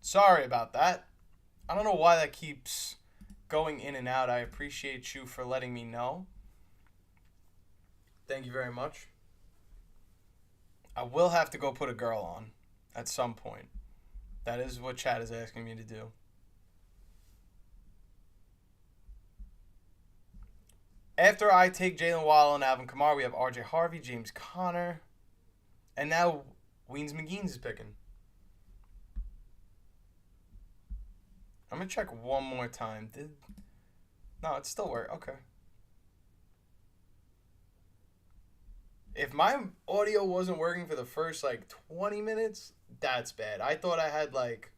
Sorry about that. I don't know why that keeps going in and out. I appreciate you for letting me know. Thank you very much. I will have to go put a girl on at some point. That is what chat is asking me to do. After I take Jalen Waddle and Alvin Kamara, we have RJ Harvey, James Conner, and now Weens McGeans is picking. I'm gonna check one more time. No, it still worked. Okay. If my audio wasn't working for the first like 20 minutes, that's bad. I thought I had like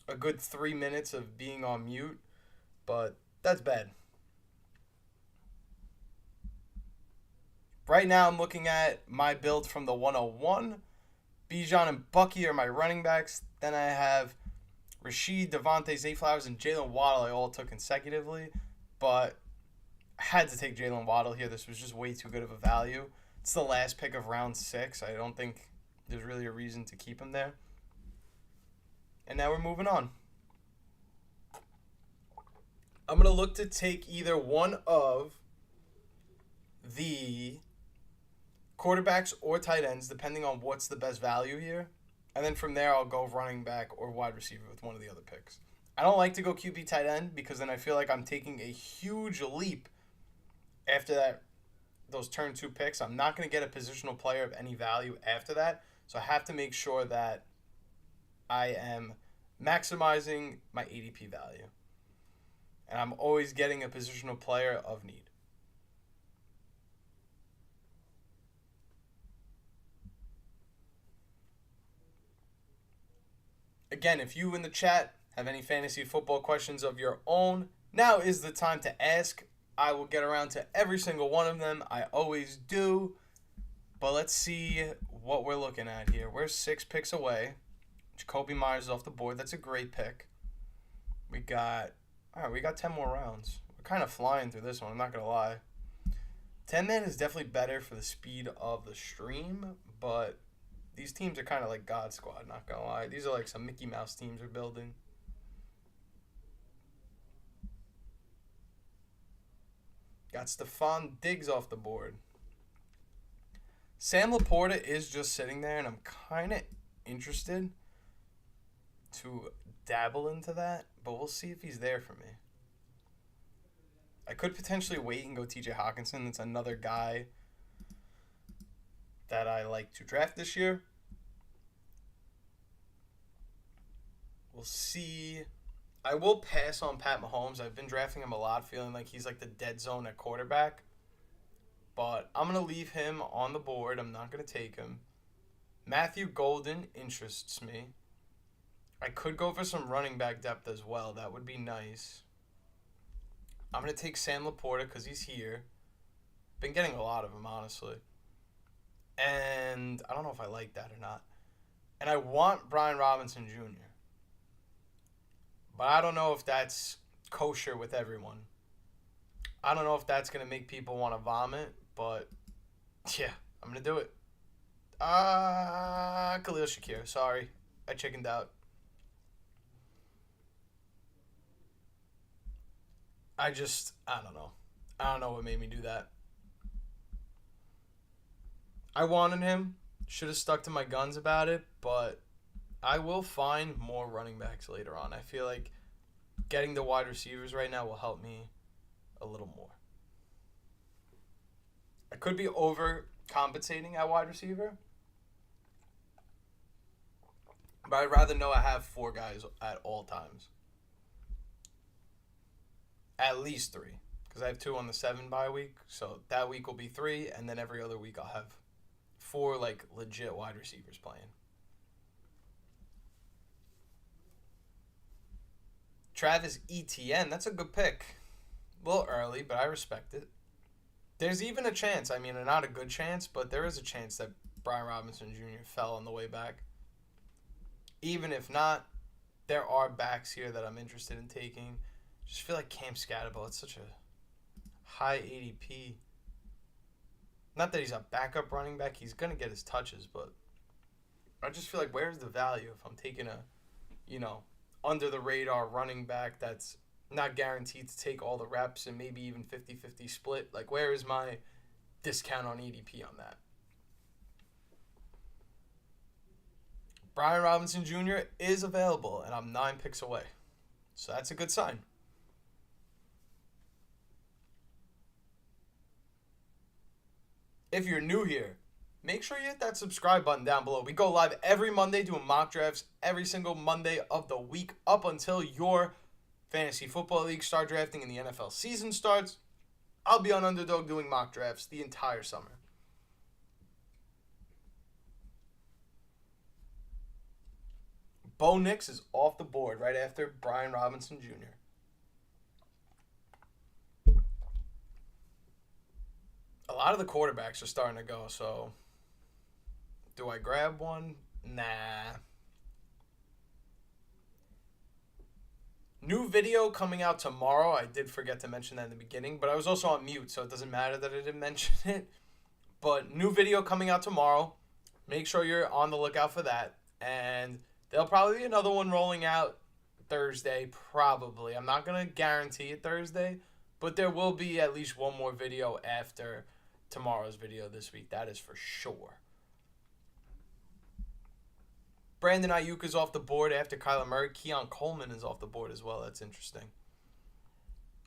a good 3 minutes of being on mute, but that's bad. Right now, I'm looking at my build from the 101. Bijan and Bucky are my running backs. Then I have Rashid, Devontae, Zay Flowers, and Jalen Waddle. I all took consecutively, but I had to take Jalen Waddle here. This was just way too good of a value. It's the last pick of round 6. I don't think there's really a reason to keep him there. And now we're moving on. I'm going to look to take either one of the quarterbacks or tight ends, depending on what's the best value here. And then from there, I'll go running back or wide receiver with one of the other picks. I don't like to go QB tight end because then I feel like I'm taking a huge leap after those turn 2 picks. I'm not going to get a positional player of any value after that. So I have to make sure that I am maximizing my ADP value. And I'm always getting a positional player of need. Again, if you in the chat have any fantasy football questions of your own, now is the time to ask. I will get around to every single one of them. I always do. But let's see what we're looking at here. We're 6 picks away. Jacoby Myers is off the board. That's a great pick. We got 10 more rounds. We're kind of flying through this one, I'm not going to lie. 10-man is definitely better for the speed of the stream, but these teams are kind of like God Squad, not going to lie. These are like some Mickey Mouse teams we're building. Got Stephon Diggs off the board. Sam Laporta is just sitting there, and I'm kind of interested to dabble into that, but we'll see if he's there for me. I could potentially wait and go TJ Hawkinson. That's another guy that I like to draft this year. We'll see. I will pass on Pat Mahomes. I've been drafting him a lot, feeling like he's like the dead zone at quarterback. But I'm going to leave him on the board. I'm not going to take him. Matthew Golden interests me. I could go for some running back depth as well. That would be nice. I'm going to take Sam Laporta because he's here. Been getting a lot of him, honestly. And I don't know if I like that or not. And I want Brian Robinson Jr. But I don't know if that's kosher with everyone. I don't know if that's going to make people want to vomit, but yeah, I'm going to do it. Khalil Shakir. Sorry. I chickened out. I don't know. I don't know what made me do that. I wanted him. Should have stuck to my guns about it, but I will find more running backs later on. I feel like getting the wide receivers right now will help me a little more. I could be overcompensating at wide receiver, but I'd rather know I have 4 guys at all times. At least 3, because I have 2 on the 7 bye week, so that week will be 3, and then every other week I'll have 4 like legit wide receivers playing. Travis Etienne, that's a good pick. A little early, but I respect it. There's even a chance, not a good chance, but there is a chance that Brian Robinson Jr. fell on the way back. Even if not, there are backs here that I'm interested in taking. Just feel like Cam Scatterbo, it's such a high ADP. Not that he's a backup running back, he's going to get his touches, but I just feel like where's the value if I'm taking a under the radar running back that's not guaranteed to take all the reps and maybe even 50-50 split. Like, where is my discount on ADP on that? Brian Robinson Jr. is available, and I'm 9 picks away. So that's a good sign. If you're new here, make sure you hit that subscribe button down below. We go live every Monday doing mock drafts every single Monday of the week up until your fantasy football league start drafting and the NFL season starts. I'll be on Underdog doing mock drafts the entire summer. Bo Nix is off the board right after Brian Robinson Jr. A lot of the quarterbacks are starting to go, so do I grab one? Nah. New video coming out tomorrow. I did forget to mention that in the beginning, but I was also on mute, so it doesn't matter that I didn't mention it. But new video coming out tomorrow. Make sure you're on the lookout for that. And there'll probably be another one rolling out Thursday, probably. I'm not going to guarantee it Thursday, but there will be at least one more video after tomorrow's video this week. That is for sure. Brandon Ayuk is off the board after Kyler Murray. Keon Coleman is off the board as well. That's interesting.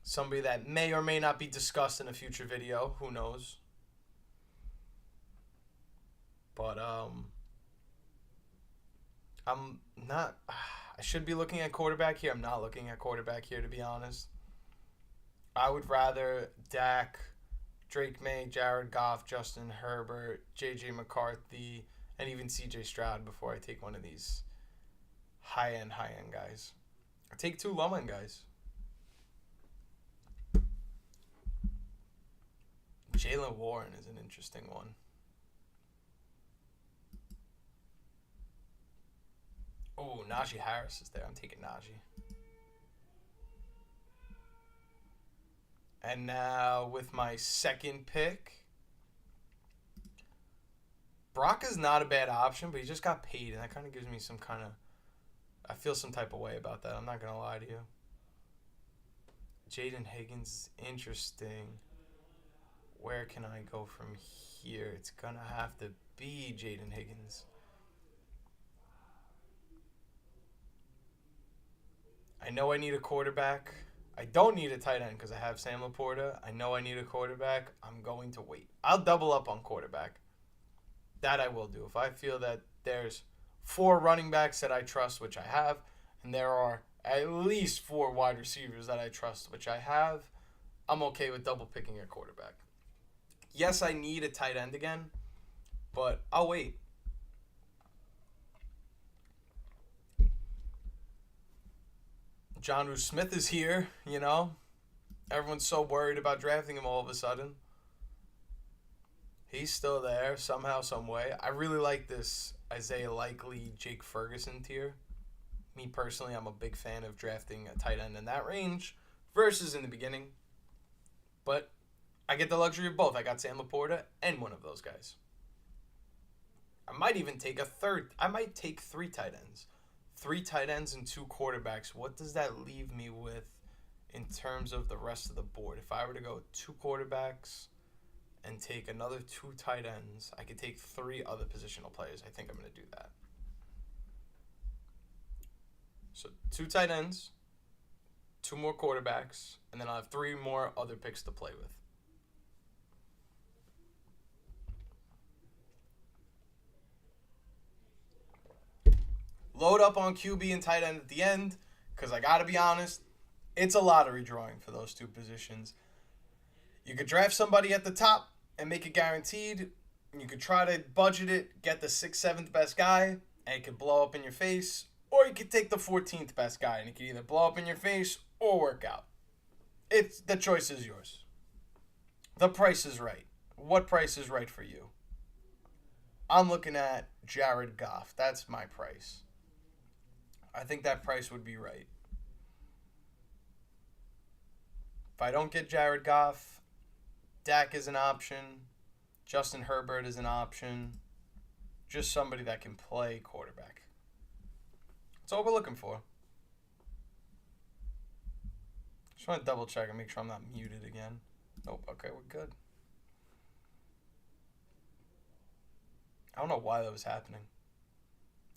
Somebody that may or may not be discussed in a future video. Who knows? But I'm not. I should be looking at quarterback here. I'm not looking at quarterback here, to be honest. I would rather Dak, Drake May, Jared Goff, Justin Herbert, J.J. McCarthy, and even C.J. Stroud before I take one of these high-end guys. I take 2 low-end guys. Jaylen Warren is an interesting one. Oh, Najee Harris is there. I'm taking Najee. And now with my second pick, Brock is not a bad option, but he just got paid, and that kind of gives me some kind of... I feel some type of way about that. I'm not going to lie to you. Jaden Higgins, interesting. Where can I go from here? It's going to have to be Jaden Higgins. I know I need a quarterback. I don't need a tight end because I have Sam Laporta. I know I need a quarterback. I'm going to wait. I'll double up on quarterback. That I will do. If I feel that there's 4 running backs that I trust, which I have, and there are at least 4 wide receivers that I trust, which I have, I'm okay with double picking a quarterback. Yes, I need a tight end again, but I'll wait. Jonnu Smith is here, you know. Everyone's so worried about drafting him all of a sudden. He's still there somehow, some way. I really like this Isaiah Likely, Jake Ferguson tier. Me personally, I'm a big fan of drafting a tight end in that range versus in the beginning. But I get the luxury of both. I got Sam Laporta and one of those guys. I might even take a third. I might take 3 tight ends. 3 tight ends and 2 quarterbacks. What does that leave me with in terms of the rest of the board? If I were to go 2 quarterbacks and take another 2 tight ends, I could take 3 other positional players. I think I'm going to do that. So 2 tight ends, 2 more quarterbacks, and then I'll have 3 more other picks to play with. Load up on QB and tight end at the end, because I got to be honest, it's a lottery drawing for those 2 positions. You could draft somebody at the top and make it guaranteed. You could try to budget it, get the 6th, 7th best guy, and it could blow up in your face. Or you could take the 14th best guy, and it could either blow up in your face or work out. The choice is yours. The price is right. What price is right for you? I'm looking at Jared Goff. That's my price. I think that price would be right. If I don't get Jared Goff, Dak is an option. Justin Herbert is an option. Just somebody that can play quarterback. That's all we're looking for. Just want to double check and make sure I'm not muted again. Nope. Okay, we're good. I don't know why that was happening.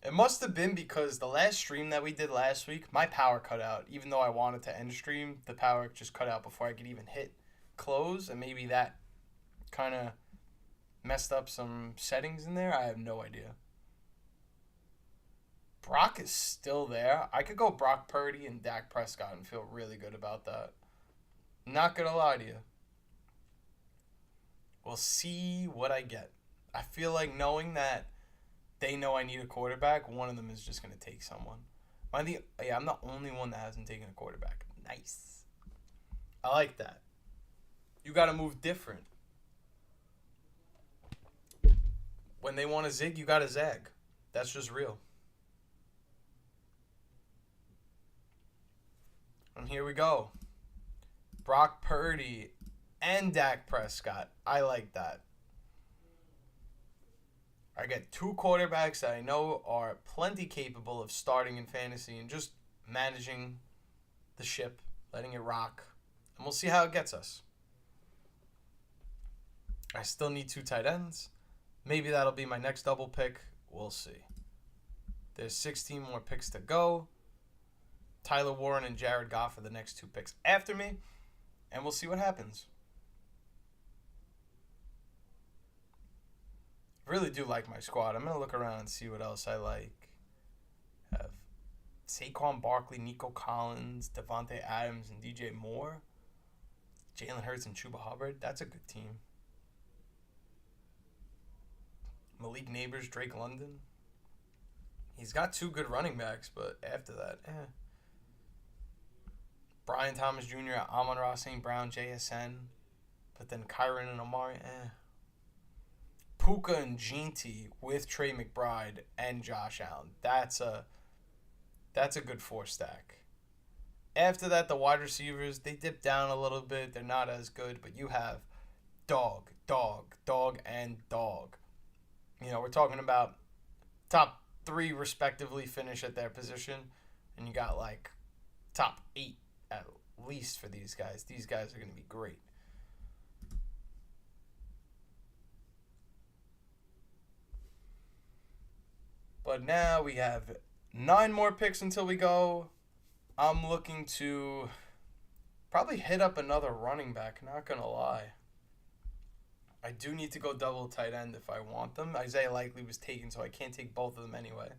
It must have been because the last stream that we did last week, my power cut out. Even though I wanted to end stream, the power just cut out before I could even hit close, and maybe that kind of messed up some settings in there. I have no idea. Brock is still there. I could go Brock Purdy and Dak Prescott and feel really good about that. Not gonna lie to you. We'll see what I get. I feel like knowing that they know I need a quarterback, one of them is just gonna take someone. I'm the only one that hasn't taken a quarterback. Nice. I like that. You gotta move different. When they want to zig, you gotta zag. That's just real. And here we go. Brock Purdy and Dak Prescott. I like that. I get two quarterbacks that I know are plenty capable of starting in fantasy and just managing the ship, letting it rock. And we'll see how it gets us. I still need two tight ends. Maybe that'll be my next double pick. We'll see. There's 16 more picks to go. Tyler Warren and Jared Goff are the next two picks after me. And we'll see what happens. I really do like my squad. I'm going to look around and see what else I like. I have Saquon Barkley, Nico Collins, Devontae Adams, and DJ Moore. Jalen Hurts and Chuba Hubbard. That's a good team. Malik Neighbors, Drake London. He's got two good running backs, but after that, Brian Thomas Jr., Amon-Ra St. Brown, JSN. But then Kyron and Amari, Puka and Ginty with Trey McBride and Josh Allen. That's a good four stack. After that, the wide receivers, they dip down a little bit. They're not as good, but you have dog, and dog. You know, we're talking about top 3 respectively finish at their position, and you got like top 8 at least for these guys. These guys are going to be great. But now we have 9 more picks until we go. I'm looking to probably hit up another running back, not going to lie. I do need to go double tight end if I want them. Isaiah Likely was taken, so I can't take both of them anyway.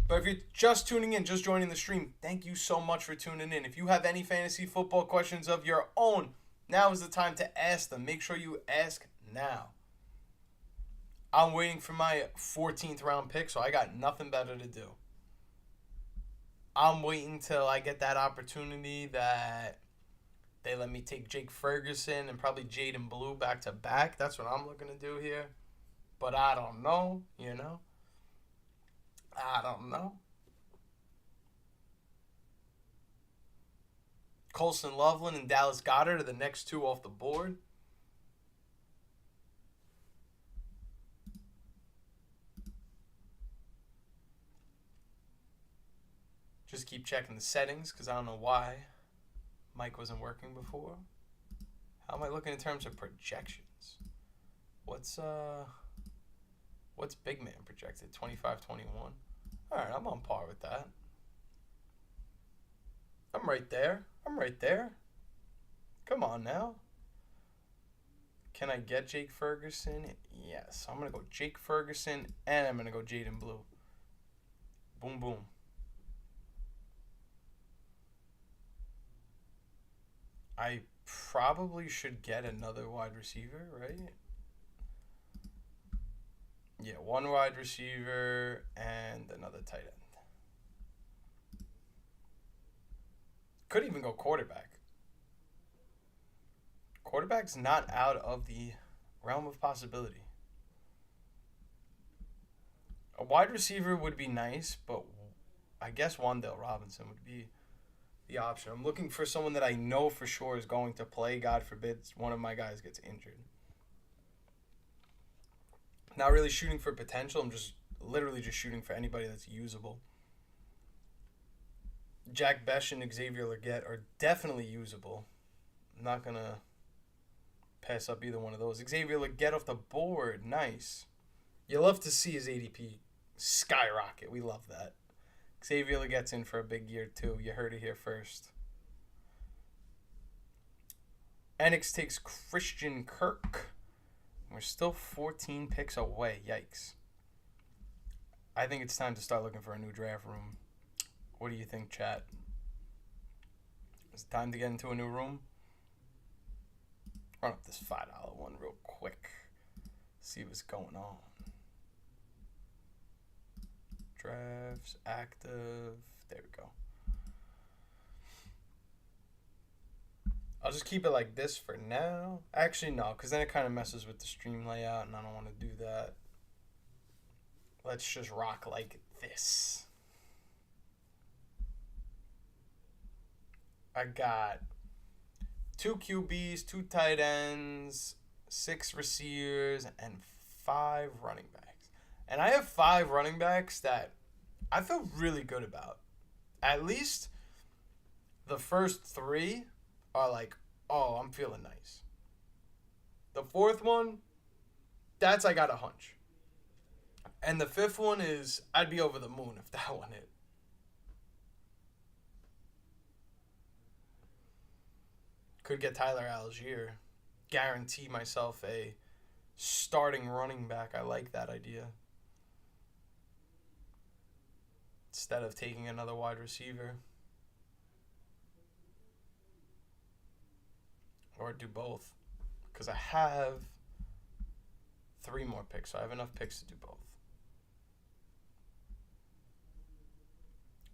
But if you're just tuning in, just joining the stream, thank you so much for tuning in. If you have any fantasy football questions of your own, now is the time to ask them. Make sure you ask now. I'm waiting for my 14th round pick, so I got nothing better to do. I'm waiting till I get that opportunity that they let me take Jake Ferguson and probably Jaden Blue back to back. That's what I'm looking to do here. But I don't know, you know. I don't know. Colson Loveland and Dallas Goedert are the next 2 off the board. Just keep checking the settings because I don't know why Mike wasn't working before. How am I looking in terms of projections? What's big man projected? 25-21. All right, I'm on par with that. I'm right there. Come on now. Can I get Jake Ferguson? Yes. I'm going to go Jake Ferguson and I'm going to go Jaden Blue. Boom, boom. I probably should get another wide receiver, right? Yeah, 1 wide receiver and another tight end. Could even go quarterback. Quarterback's not out of the realm of possibility. A wide receiver would be nice, but I guess Wan'Dale Robinson would be the option. I'm looking for someone that I know for sure is going to play. God forbid one of my guys gets injured. Not really shooting for potential. I'm just literally just shooting for anybody that's usable. Jack Besh and Xavier Leggett are definitely usable. I'm not going to pass up either one of those. Xavier Leggett off the board. Nice. You love to see his ADP skyrocket. We love that. Xavier Leggett's in for a big year, too. You heard it here first. Enix takes Christian Kirk. We're still 14 picks away. Yikes. I think it's time to start looking for a new draft room. What do you think, chat? Is it time to get into a new room? Run up this $5 one real quick. See what's going on. Drafts, active. There we go. I'll just keep it like this for now. Actually, no, because then it kind of messes with the stream layout, and I don't want to do that. Let's just rock like this. I got 2 QBs, 2 tight ends, 6 receivers, and 5 running backs. And I have 5 running backs that I feel really good about. At least the first 3 are like, oh, I'm feeling nice. The 4th one, that's I got a hunch. And the 5th one is I'd be over the moon if that one hit. Could get Tyler Algier. Guarantee myself a starting running back. I like that idea. Instead of taking another wide receiver. Or do both. Because I have 3 more picks, so I have enough picks to do both.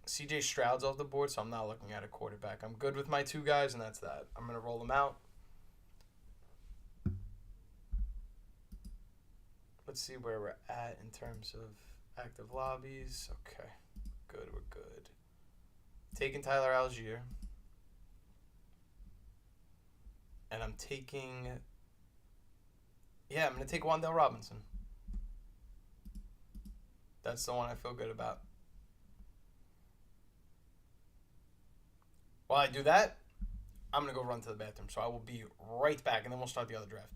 CJ Stroud's off the board, so I'm not looking at a quarterback. I'm good with my 2 guys, and that's that. I'm going to roll them out. Let's see where we're at in terms of active lobbies. Okay, good, we're good. Taking Tyler Algier. And I'm taking... Yeah, I'm going to take Wan'Dale Robinson. That's the one I feel good about. While I do that, I'm going to go run to the bathroom. So I will be right back, and then we'll start the other draft.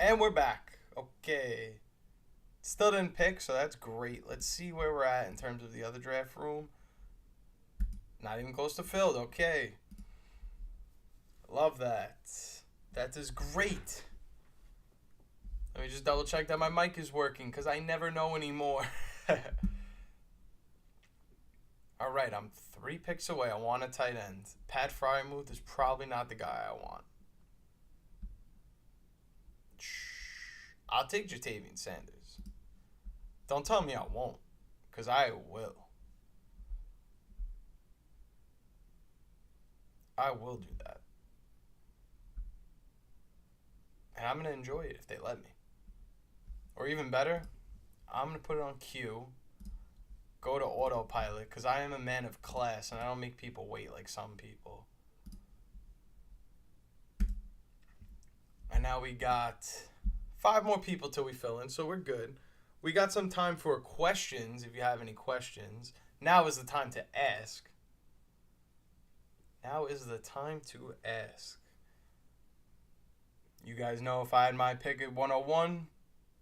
And we're back. Okay. Still didn't pick, so that's great. Let's see where we're at in terms of the other draft room. Not even close to filled. Okay. Love that. That is great. Let me just double check that my mic is working because I never know anymore. All right, I'm 3 picks away. I want a tight end. Pat Fryermuth is probably not the guy I want. I'll take Jatavian Sanders. Don't tell me I won't, because I will. I will do that. And I'm going to enjoy it if they let me. Or even better, I'm going to put it on Q, go to autopilot, because I am a man of class and I don't make people wait like some people. And now we got 5 more people till we fill in, so we're good. We got some time for questions if you have any questions. Now is the time to ask. Now is the time to ask. You guys know if I had my pick at 101,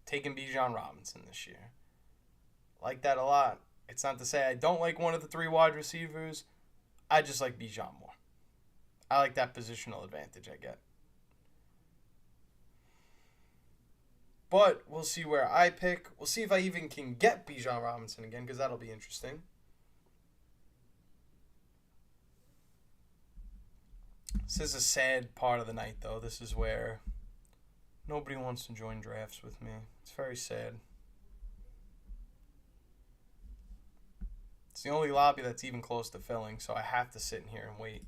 taking Bijan Robinson this year. Like that a lot. It's not to say I don't like one of the 3 wide receivers. I just like Bijan more. I like that positional advantage I get. But we'll see where I pick. We'll see if I even can get Bijan Robinson again, because that'll be interesting. This is a sad part of the night, though. This is where nobody wants to join drafts with me. It's very sad. It's the only lobby that's even close to filling, so I have to sit in here and wait.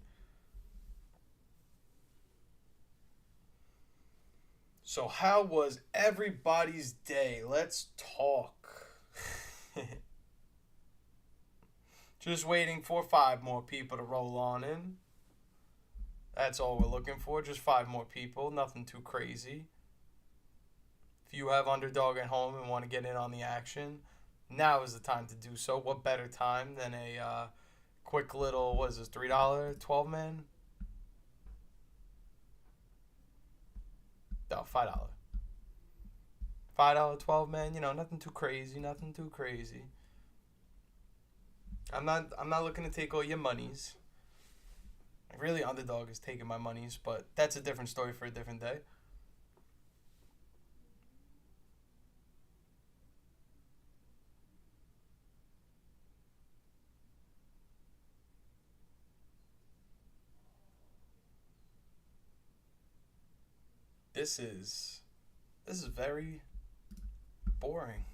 So how was everybody's day? Let's talk. Just waiting for 5 more people to roll on in. That's all we're looking for. Just 5 more people. Nothing too crazy. If you have Underdog at home and want to get in on the action, now is the time to do so. What better time than a quick little, what is this, $3 12-man? No, $5. $5 12-man, nothing too crazy, nothing too crazy. I'm not looking to take all your monies. Really, Underdog is taking my monies, but that's a different story for a different day. This is very boring.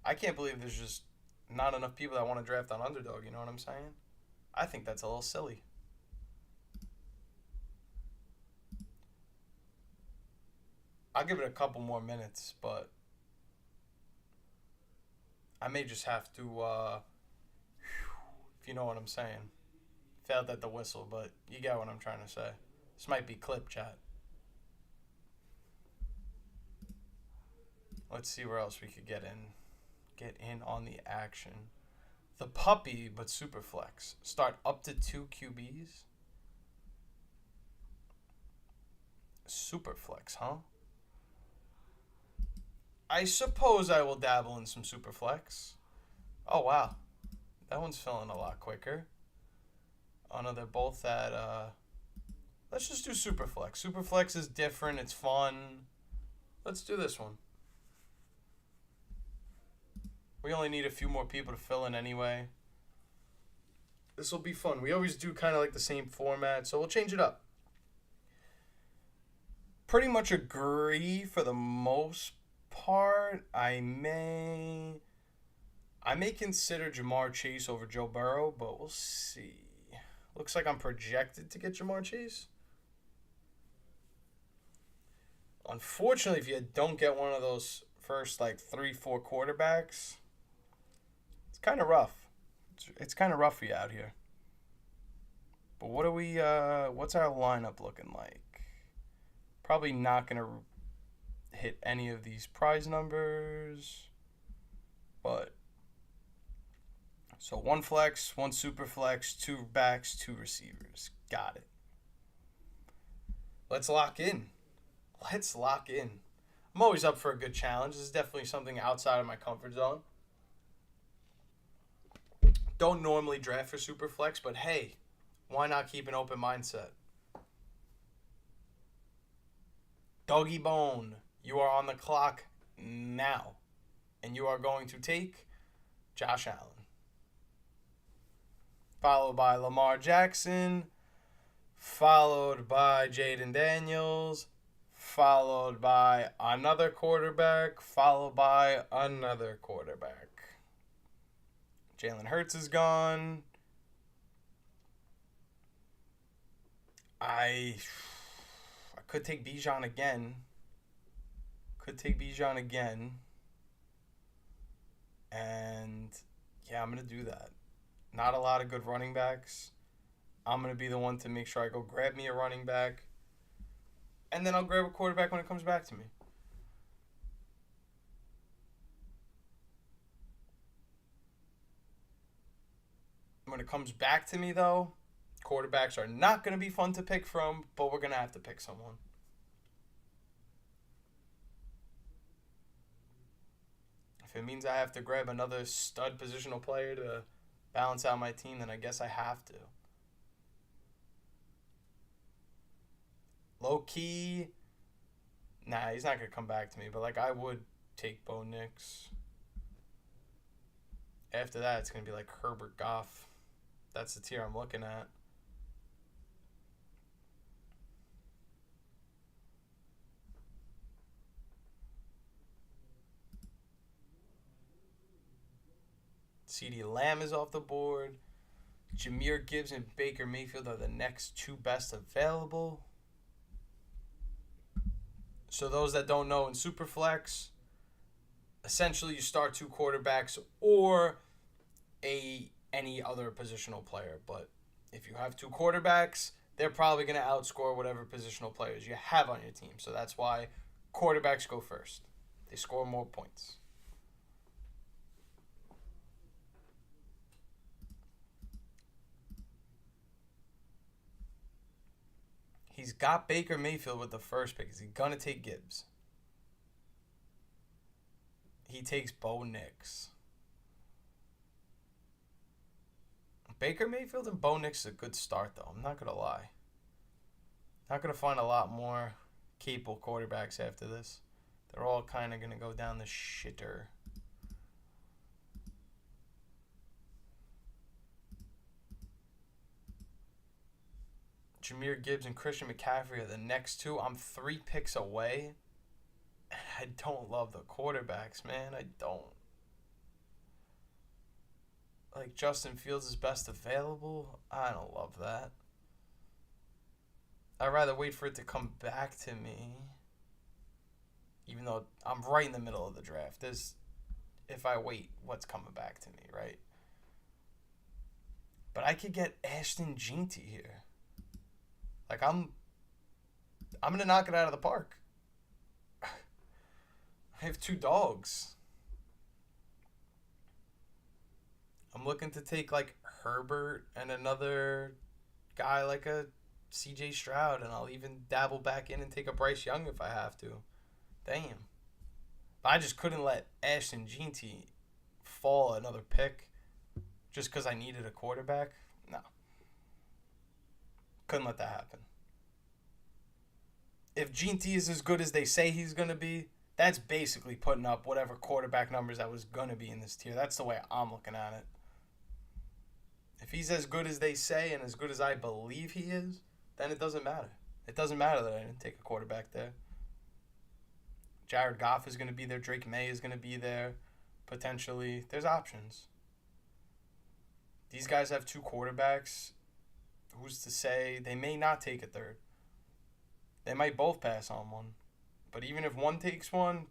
I can't believe there's just not enough people that want to draft on Underdog, you know what I'm saying? I think that's a little silly. I'll give it a couple more minutes, but I may just have to, if you know what I'm saying. Failed at the whistle, but you get what I'm trying to say. This might be clip chat. Let's see where else we could get in. Get in on the action. The puppy, but super flex. Start up to 2 QBs. Super flex, huh? I suppose I will dabble in some super flex. Oh, wow. That one's filling a lot quicker. Oh, no, they're both at, let's just do super flex. Super flex is different. It's fun. Let's do this one. We only need a few more people to fill in anyway. This will be fun. We always do kind of like the same format, so we'll change it up. Pretty much agree for the most part. I may consider Jamar Chase over Joe Burrow, but we'll see. Looks like I'm projected to get Jamar Chase. Unfortunately, if you don't get one of those first 3-4 quarterbacks, it's kind of rough. It's kind of rough for you out here. But what are we? What's our lineup looking like? Probably not gonna hit any of these prize numbers, but so 1 flex, 1 super flex, 2 backs, 2 receivers. Got it. Let's lock in. Let's lock in. I'm always up for a good challenge. This is definitely something outside of my comfort zone. Don't normally draft for super flex, but hey, Why not keep an open mindset? Doggy Bone, you are on the clock now. And you are going to take Josh Allen. Followed by Lamar Jackson. Followed by Jaden Daniels. Followed by another quarterback. Followed by another quarterback. Jalen Hurts is gone. I could take Bijan again. And yeah, I'm going to do that. Not a lot of good running backs. I'm going to be the one to make sure I go grab me a running back. And then I'll grab a quarterback when it comes back to me. When it comes back to me, though, quarterbacks are not going to be fun to pick from, but we're going to have to pick someone. If it means I have to grab another stud positional player to balance out my team, then I guess I have to. Low key, nah, he's not going to come back to me, but like I would take Bo Nix. After that, it's going to be like Herbert Goff. That's the tier I'm looking at. CeeDee Lamb is off the board. Jahmyr Gibbs and Baker Mayfield are the next two best available. So those that don't know, in Superflex, essentially you start two quarterbacks or any other positional player. But if you have two quarterbacks, they're probably going to outscore whatever positional players you have on your team. So that's why quarterbacks go first. They score more points. He's got Baker Mayfield with the first pick. Is he going to take Gibbs? He takes Bo Nix. Baker Mayfield and Bo Nix is a good start, though. I'm not going to lie. Not going to find a lot more capable quarterbacks after this. They're all kind of going to go down the shitter. Jahmyr Gibbs and Christian McCaffrey are the next two. I'm 3 picks away. I don't love the quarterbacks, man. I don't. Like, Justin Fields is best available. I don't love that. I'd rather wait for it to come back to me. Even though I'm right in the middle of the draft. If I wait, what's coming back to me, right? But I could get Ashton Jeanty here. Like, I'm going to knock it out of the park. I have 2 dogs. I'm looking to take, like, Herbert and another guy like a CJ Stroud, and I'll even dabble back in and take a Bryce Young if I have to. Damn. But I just couldn't let Ashton Jeanty fall another pick just because I needed a quarterback. No. Couldn't let that happen. If Jeanty is as good as they say he's going to be, that's basically putting up whatever quarterback numbers I was going to be in this tier. That's the way I'm looking at it. If he's as good as they say and as good as I believe he is, then it doesn't matter. It doesn't matter that I didn't take a quarterback there. Jared Goff is going to be there. Drake May is going to be there. Potentially. There's options. These guys have 2 quarterbacks. Who's to say they may not take a third? They might both pass on one. But even if one takes one,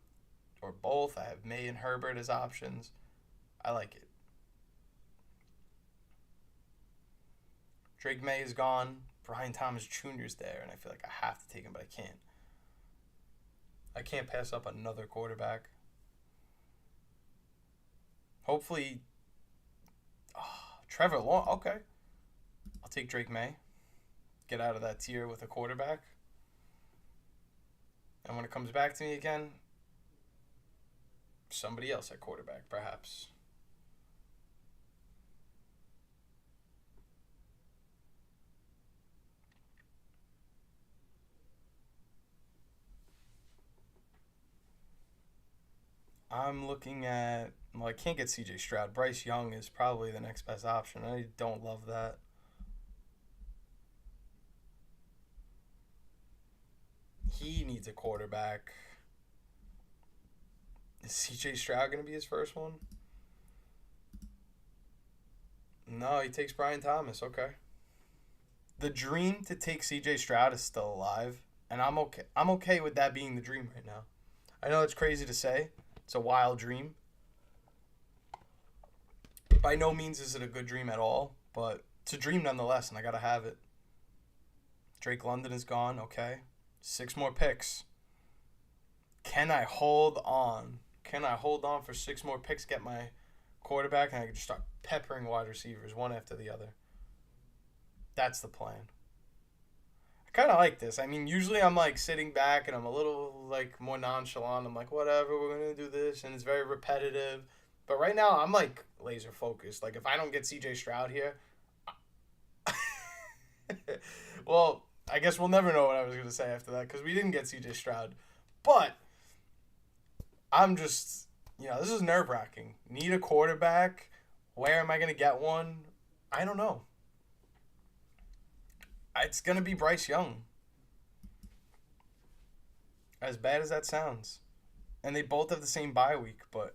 or both, I have May and Herbert as options. I like it. Drake May is gone. Brian Thomas Jr. is there, and I feel like I have to take him, but I can't. I can't pass up another quarterback. Hopefully, Trevor Lawrence. Okay. I'll take Drake May. Get out of that tier with a quarterback. And when it comes back to me again, somebody else at quarterback, perhaps. I'm looking at. Well, I can't get C.J. Stroud. Bryce Young is probably the next best option. I don't love that. He needs a quarterback. Is C.J. Stroud going to be his first one? No, he takes Brian Thomas. Okay. The dream to take C.J. Stroud is still alive, and I'm okay. I'm okay with that being the dream right now. I know it's crazy to say. It's a wild dream. By no means is it a good dream at all, but it's a dream nonetheless, and I gotta have it. Drake London is gone. Okay. 6 more picks. Can I hold on? Can I hold on for 6 more picks, get my quarterback, and I can just start peppering wide receivers one after the other? That's the plan. I kind of like this. I mean, usually I'm like sitting back and I'm a little like more nonchalant. I'm like, whatever, we're going to do this. And it's very repetitive. But right now I'm like laser focused. Like if I don't get CJ Stroud here, well, I guess we'll never know what I was going to say after that because we didn't get CJ Stroud. But I'm just, this is nerve wracking. Need a quarterback. Where am I going to get one? I don't know. It's going to be Bryce Young. As bad as that sounds. And they both have the same bye week, but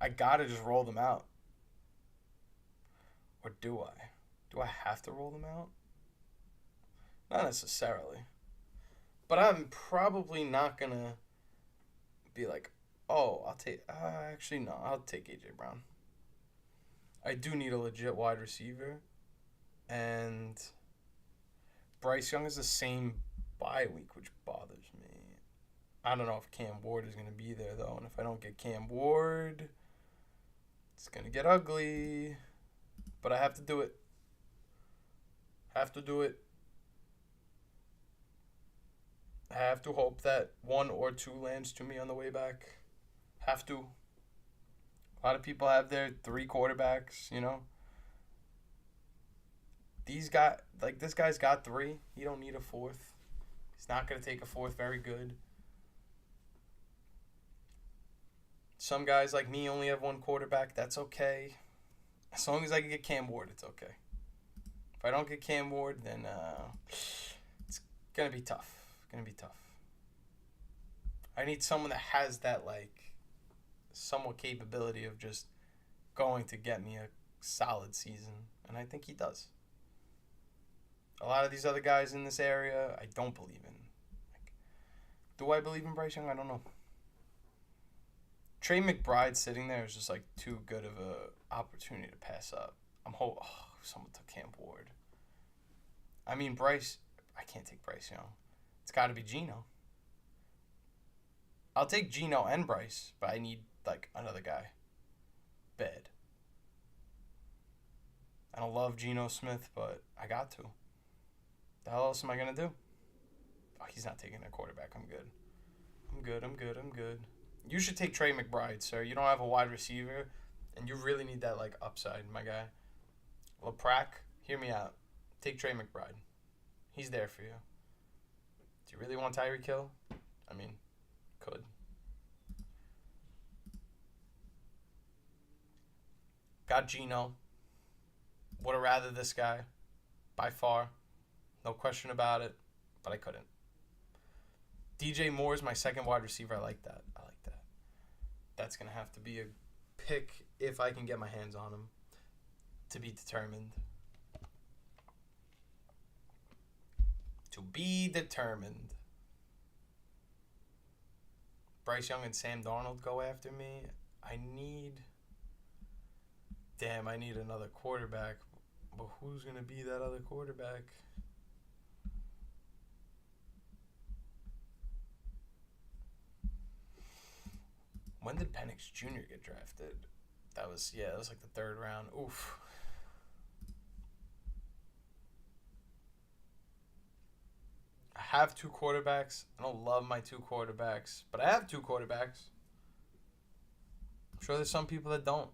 I got to just roll them out. Or do I? Do I have to roll them out? Not necessarily. But I'm probably not going to be like, oh, I'll take... actually, no, I'll take A.J. Brown. I do need a legit wide receiver. And Bryce Young is the same bye week, which bothers me. I don't know if Cam Ward is going to be there, though. And if I don't get Cam Ward, it's going to get ugly. But I have to do it. Have to do it. I have to hope that 1 or 2 lands to me on the way back. Have to. A lot of people have their 3 quarterbacks, This guy's got 3. You don't need a 4th. He's not going to take a 4th very good. Some guys like me only have 1 quarterback. That's okay. As long as I can get Cam Ward, it's okay. If I don't get Cam Ward, then it's going to be tough. I need someone that has that, somewhat capability of just going to get me a solid season. And I think he does. A lot of these other guys in this area, I don't believe in. Do I believe in Bryce Young? I don't know. Trey McBride sitting there is just too good of a opportunity to pass up. Someone took Cam Ward. I mean, Bryce, I can't take Bryce Young. It's got to be Geno. I'll take Geno and Bryce, but I need another guy. Bad. I don't love Geno Smith, but I got to. The hell else am I going to do? Oh, he's not taking a quarterback. I'm good. You should take Trey McBride, sir. You don't have a wide receiver, and you really need that, upside, my guy. LePrac, hear me out. Take Trey McBride. He's there for you. Do you really want Tyreek Hill? I mean, could. Got Geno. Would have rather this guy. By far. No question about it. But I couldn't. DJ Moore is my second wide receiver. I like that. That's going to have to be a pick if I can get my hands on him. To be determined. Bryce Young and Sam Darnold go after me. I need another quarterback. But who's going to be that other quarterback? When did Penix Jr. get drafted? That was the 3rd round. Oof. I have 2 quarterbacks. I don't love my 2 quarterbacks, but I have 2 quarterbacks. I'm sure there's some people that don't.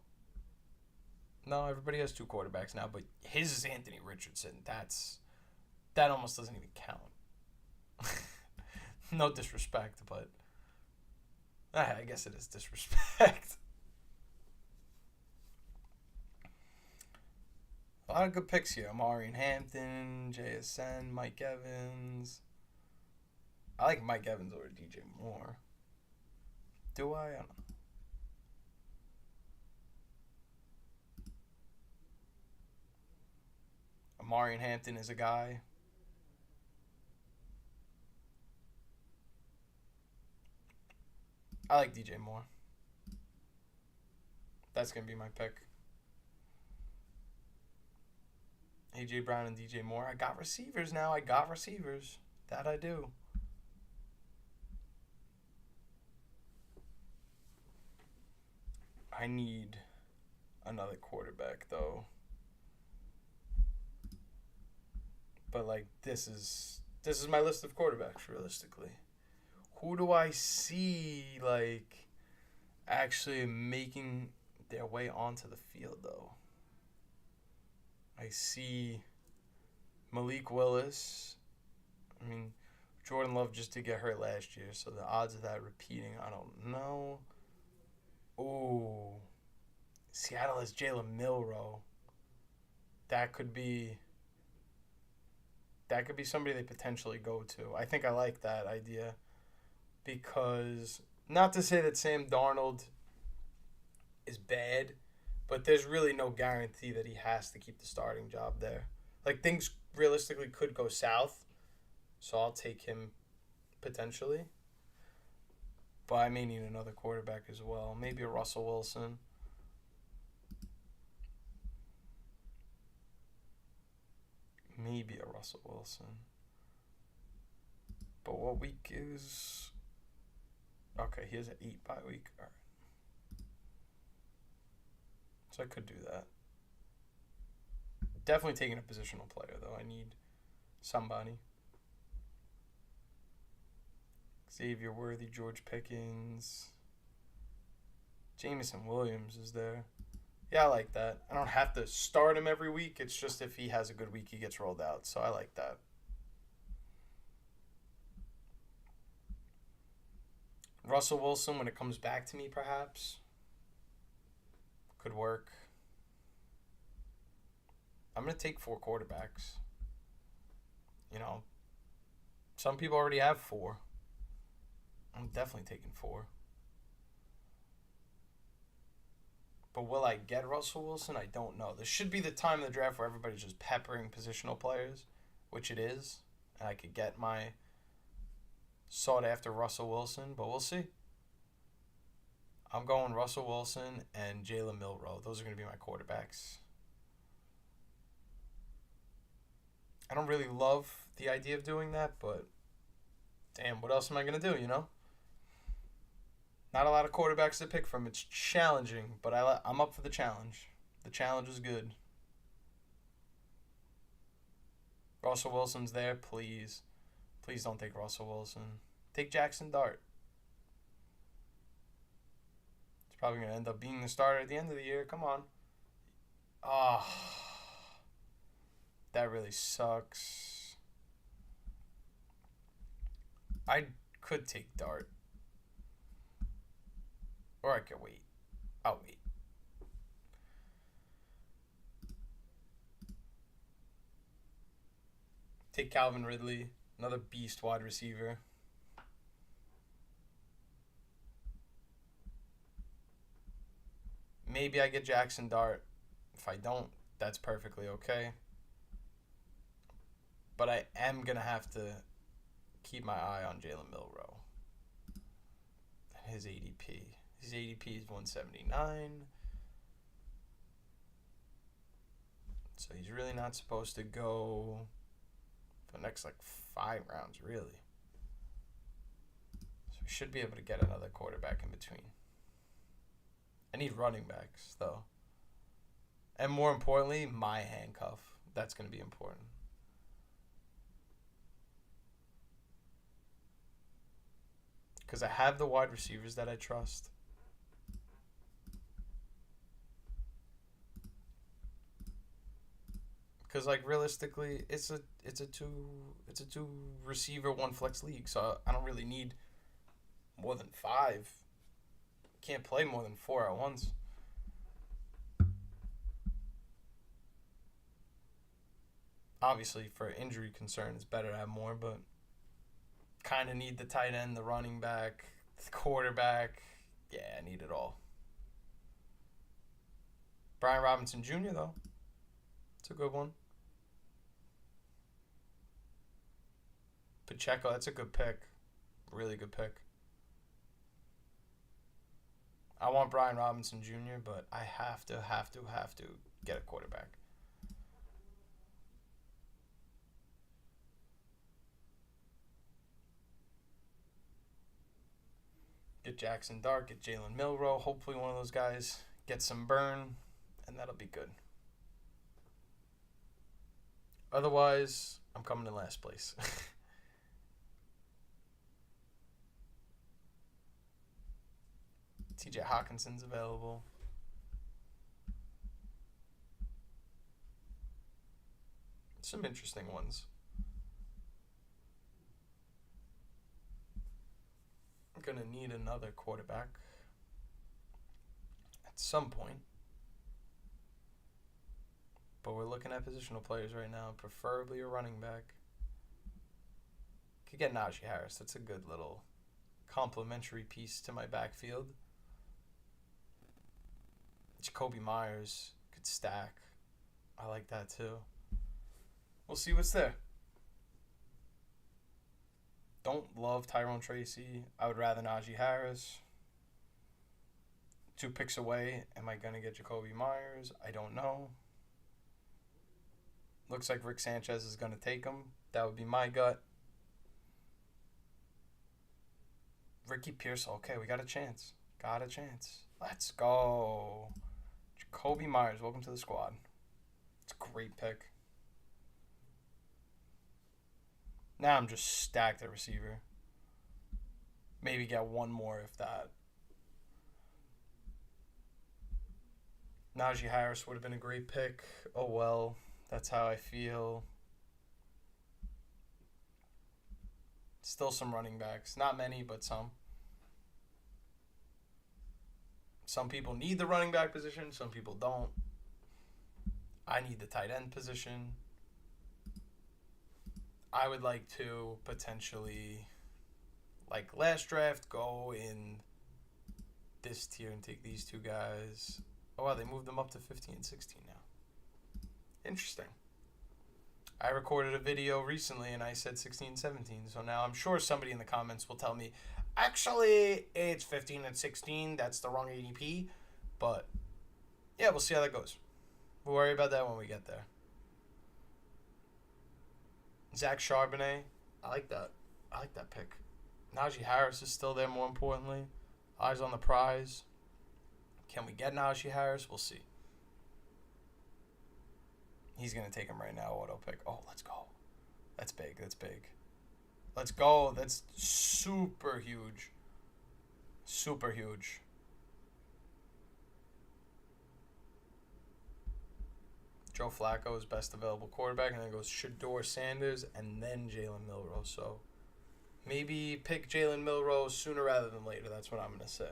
No, everybody has 2 quarterbacks now, but his is Anthony Richardson. That almost doesn't even count. No disrespect, but I guess it is disrespect. A lot of good picks here. Amari Hampton, JSN, Mike Evans. I like Mike Evans over DJ Moore. Do I? I don't know. Amari Hampton is a guy. I like DJ Moore. That's going to be my pick. AJ Brown and DJ Moore. I got receivers now. I got receivers. That I do. I need another quarterback though. But like this is my list of quarterbacks realistically. Who do I see like actually making their way onto the field though? I see Malik Willis. I mean, Jordan Love just did get hurt last year, so the odds of that repeating, I don't know. Ooh. Seattle has Jalen Milroe. That could be somebody they potentially go to. I think I like that idea because not to say that Sam Darnold is bad, but there's really no guarantee that he has to keep the starting job there. Like things realistically could go south, so I'll take him potentially. But I may need another quarterback as well. Maybe a Russell Wilson. Maybe a Russell Wilson. But what week is... Okay, he has an 8-bye week. All right. So I could do that. Definitely taking a positional player, though. I need somebody. Xavier Worthy, George Pickens. Jameson Williams is there. Yeah, I like that. I don't have to start him every week. It's just if he has a good week, he gets rolled out. So I like that. Russell Wilson, when it comes back to me, perhaps. Could work. I'm going to take 4 quarterbacks. You know, some people already have 4. I'm definitely taking 4. But will I get Russell Wilson? I don't know. This should be the time of the draft where everybody's just peppering positional players, which it is. And I could get my sought after Russell Wilson, but we'll see. I'm going Russell Wilson and Jalen Milroe. Those are going to be my quarterbacks. I don't really love the idea of doing that, but damn, what else am I going to do, you know? Not a lot of quarterbacks to pick from. It's challenging, but I'm up for the challenge. The challenge is good. Russell Wilson's there. Please. Please don't take Russell Wilson. Take Jackson Dart. He's probably going to end up being the starter at the end of the year. Come on. Ah, oh, that really sucks. I could take Dart. Or I could wait. I'll wait. Take Calvin Ridley, another beast wide receiver. Maybe I get Jackson Dart. If I don't, that's perfectly okay. But I am going to have to keep my eye on Jalen Milroe. His ADP. His ADP is 179. So he's really not supposed to go for the next 5 rounds, really. So we should be able to get another quarterback in between. I need running backs, though. And more importantly, my handcuff. That's going to be important. Because I have the wide receivers that I trust. Because realistically, it's a two receiver, one flex league, so I don't really need more than 5. Can't play more than 4 at once. Obviously, for injury concern, it's better to have more, but kind of need the tight end, the running back, the quarterback. Yeah, I need it all. Brian Robinson Jr., though. It's a good one. Pacheco, that's a good pick. Really good pick. I want Brian Robinson Jr., but I have to get a quarterback. Get Jackson Dart, get Jalen Milroe. Hopefully one of those guys gets some burn, and that'll be good. Otherwise, I'm coming in last place. TJ Hawkinson's available. Some interesting ones. I'm going to need another quarterback at some point. But we're looking at positional players right now, preferably a running back. Could get Najee Harris. That's a good little complimentary piece to my backfield. Jacoby Myers could stack. I like that too. We'll see what's there. Don't love Tyrone Tracy. I would rather Najee Harris. 2 picks away. Am I going to get Jacoby Myers? I don't know. Looks like Rick Sanchez is going to take him. That would be my gut. Ricky Pearsall. Okay, we got a chance. Got a chance. Let's go. Jacoby Myers, welcome to the squad. It's a great pick. Now I'm just stacked at receiver. Maybe get one more if that. Najee Harris would have been a great pick. Oh well, that's how I feel. Still some running backs. Not many, but some. Some people need the running back position. Some people don't. I need the tight end position. I would like to potentially, like last draft, go in this tier and take these 2 guys. Oh, wow, they moved them up to 15 and 16 now. Interesting. I recorded a video recently and I said 16 and 17, so now I'm sure somebody in the comments will tell me, actually, it's 15 and 16, that's the wrong ADP, but yeah, we'll see how that goes. We'll worry about that when we get there. Zach Charbonnet, I like that. I like that pick. Najee Harris is still there, more importantly. Eyes on the prize. Can we get Najee Harris? We'll see. He's going to take him right now, auto pick. Oh, let's go. That's big. That's big. Let's go. That's super huge. Super huge. Joe Flacco is best available quarterback, and then goes Shedeur Sanders, and then Jalen Milroe. So maybe pick Jalen Milroe sooner rather than later. That's what I'm going to say.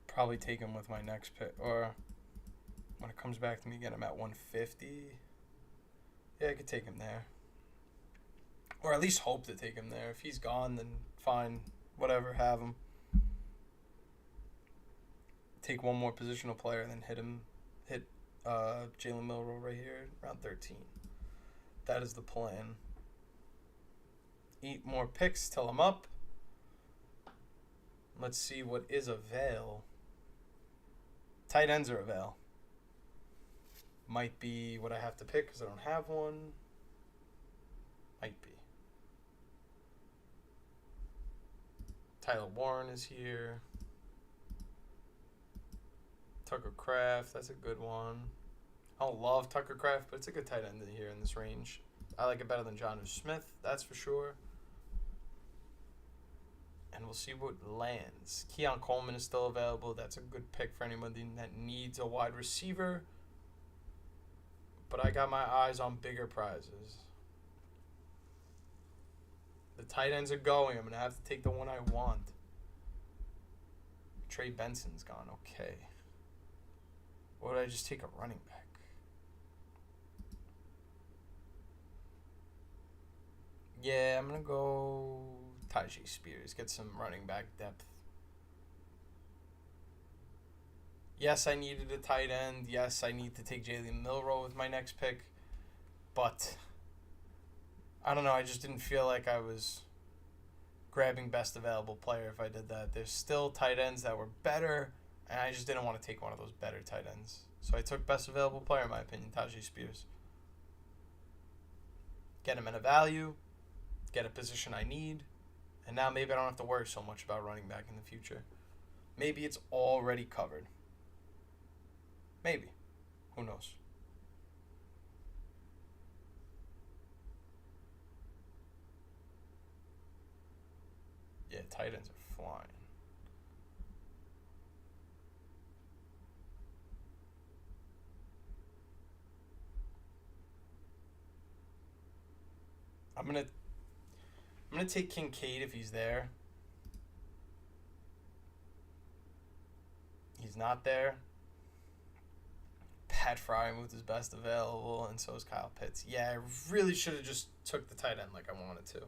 Probably take him with my next pick, or when it comes back to me, get him at 150. Yeah, I could take him there. Or at least hope to take him there. If he's gone, then fine. Whatever, have him. Take one more positional player and then hit Jalen Milroe right here, around 13. That is the plan. Eat more picks till I'm up. Let's see what is avail. Tight ends are avail. Might be what I have to pick because I don't have one. Might be. Tyler Warren is here. Tucker Kraft, that's a good one. I don't love Tucker Kraft, but it's a good tight end here in this range. I like it better than Jonnu Smith, that's for sure. And we'll see what lands. Keon Coleman is still available. That's a good pick for anybody that needs a wide receiver. But I got my eyes on bigger prizes. The tight ends are going. I'm going to have to take the one I want. Trey Benson's gone. Okay. Or would I just take a running back? Yeah, I'm going to go Tajay Spears. Get some running back depth. Yes, I needed a tight end. Yes, I need to take Jalen Milroe with my next pick. But I don't know. I just didn't feel like I was grabbing best available player if I did that. There's still tight ends that were better, and I just didn't want to take one of those better tight ends. So I took best available player, in my opinion, Tajay Spears. Get him at a value, get a position I need, and now maybe I don't have to worry so much about running back in the future. Maybe it's already covered. Maybe. Who knows? Yeah, tight ends are flying. I'm gonna take Kincaid if he's there. He's not there. Pat Fryermuth is best available, and so is Kyle Pitts. Yeah, I really should have just took the tight end like I wanted to.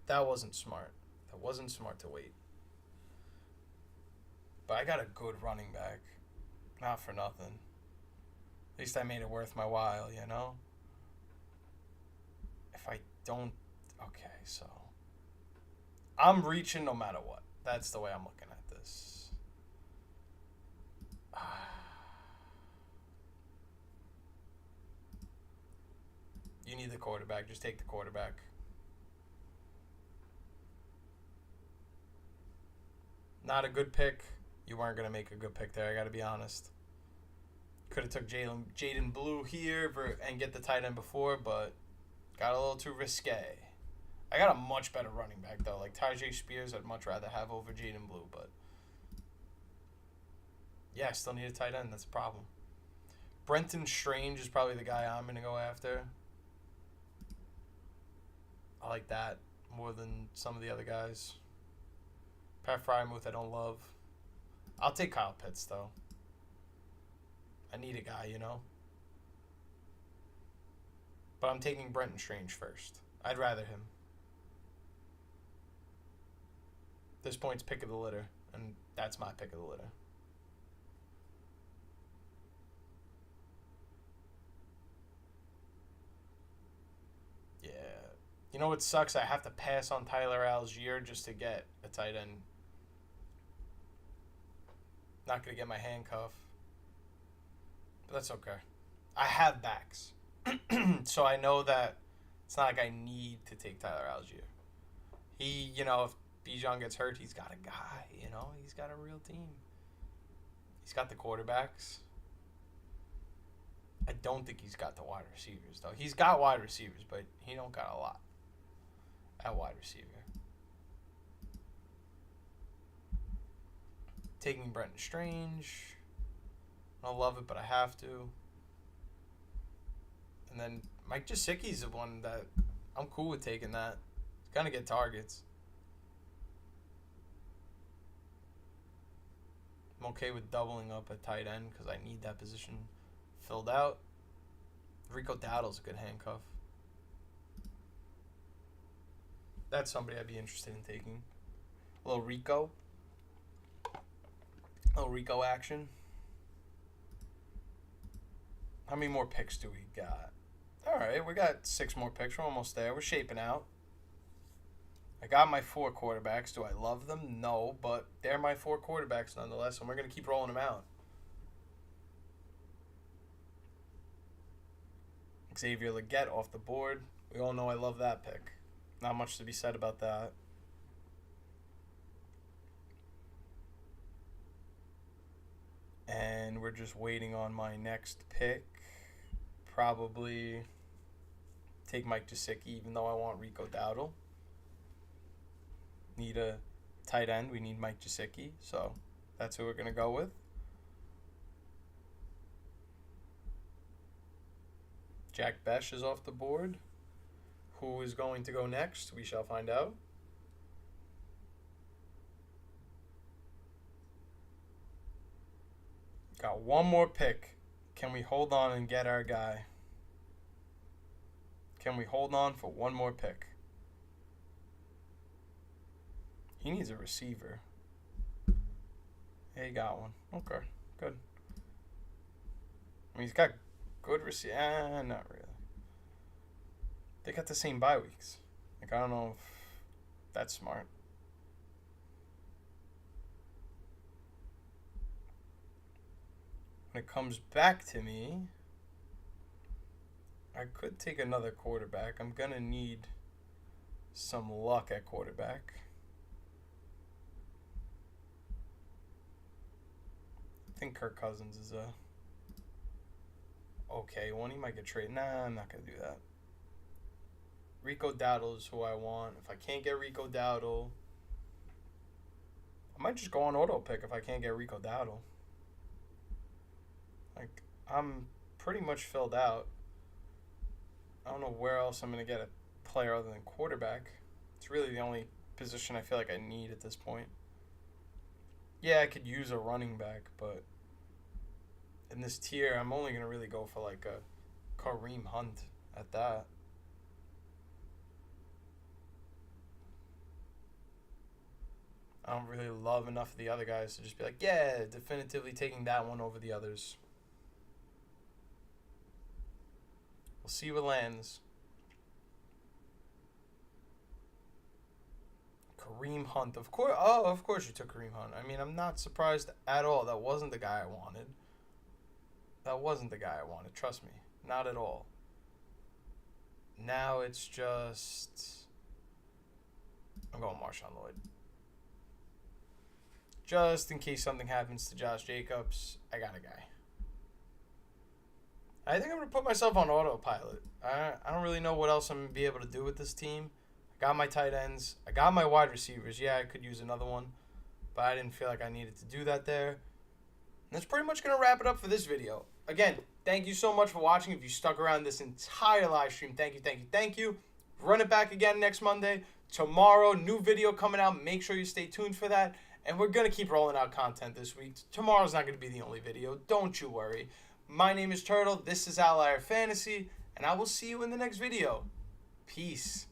That wasn't smart. That wasn't smart to wait. But I got a good running back. Not for nothing. At least I made it worth my while, you know? If I don't... Okay, so... I'm reaching no matter what. That's the way I'm looking at this. You need the quarterback. Just take the quarterback. Not a good pick. You weren't going to make a good pick there, I got to be honest. Could have took Jaden Blue here and get the tight end before, but got a little too risque. I got a much better running back, though. Like Tajay Spears, I'd much rather have over Jaden Blue, but... Yeah, I still need a tight end. That's a problem. Brenton Strange is probably the guy I'm going to go after. I like that more than some of the other guys. Pat Fryermuth, I don't love. I'll take Kyle Pitts, though. I need a guy, you know? But I'm taking Brenton Strange first. I'd rather him. This point's pick of the litter, and that's my pick of the litter. Yeah. You know what sucks? I have to pass on Tyler Algier just to get a tight end. Not going to get my handcuff. But that's okay. I have backs. So I know that it's not like I need to take Tyler Algier. He, you know, if Bijan gets hurt, he's got a guy, you know? He's got a real team. He's got the quarterbacks. I don't think he's got the wide receivers, though. He's got wide receivers, but he don't got a lot at wide receiver. Taking Brenton Strange. I don't love it, but I have to. And then Mike Gesicki's the one that I'm cool with taking that. He's going to get targets. I'm okay with doubling up at tight end because I need that position filled out. Rico Dowdle's a good handcuff. That's somebody I'd be interested in taking. A little Rico. A little Rico action. How many more picks do we got? All right, we got 6 more picks. We're almost there. We're shaping out. I got my 4 quarterbacks. Do I love them? No, but they're my 4 quarterbacks nonetheless, and we're going to keep rolling them out. Xavier Legette off the board. We all know I love that pick. Not much to be said about that. And we're just waiting on my next pick. Probably take Mike Gesicki, even though I want Rico Dowdle. Need a tight end. We need Mike Gesicki. So that's who we're going to go with. Jack Besh is off the board. Who is going to go next? We shall find out. Got one more pick. Can we hold on and get our guy? Can we hold on for one more pick? He needs a receiver. Yeah, he got one. Okay, good. I mean, he's got good receiver. Not really. They got the same bye weeks. Like, I don't know if that's smart. When it comes back to me, I could take another quarterback. I'm going to need some luck at quarterback. I think Kirk Cousins is a okay one. He might get traded. Nah, I'm not going to do that. Rico Dowdle is who I want. If I can't get Rico Dowdle, I might just go on auto pick if I can't get Rico Dowdle. Like, I'm pretty much filled out. I don't know where else I'm going to get a player other than quarterback. It's really the only position I feel like I need at this point. Yeah, I could use a running back, but in this tier, I'm only going to really go for like a Kareem Hunt at that. I don't really love enough of the other guys to just be like, yeah, definitively taking that one over the others. We'll see what lands. Kareem Hunt. Of course. Oh, of course you took Kareem Hunt. I mean, I'm not surprised at all. That wasn't the guy I wanted. That wasn't the guy I wanted. Trust me. Not at all. Now it's just... I'm going Marshawn Lloyd. Just in case something happens to Josh Jacobs, I got a guy. I think I'm going to put myself on autopilot. I don't really know what else I'm going to be able to do with this team. I got my tight ends. I got my wide receivers. Yeah, I could use another one, but I didn't feel like I needed to do that there. And that's pretty much going to wrap it up for this video. Again, thank you so much for watching. If you stuck around this entire live stream, thank you, thank you, thank you. Run it back again next Monday. Tomorrow, new video coming out. Make sure you stay tuned for that. And we're going to keep rolling out content this week. Tomorrow's not going to be the only video. Don't you worry. My name is Turtle. This is Outlier Fantasy. And I will see you in the next video. Peace.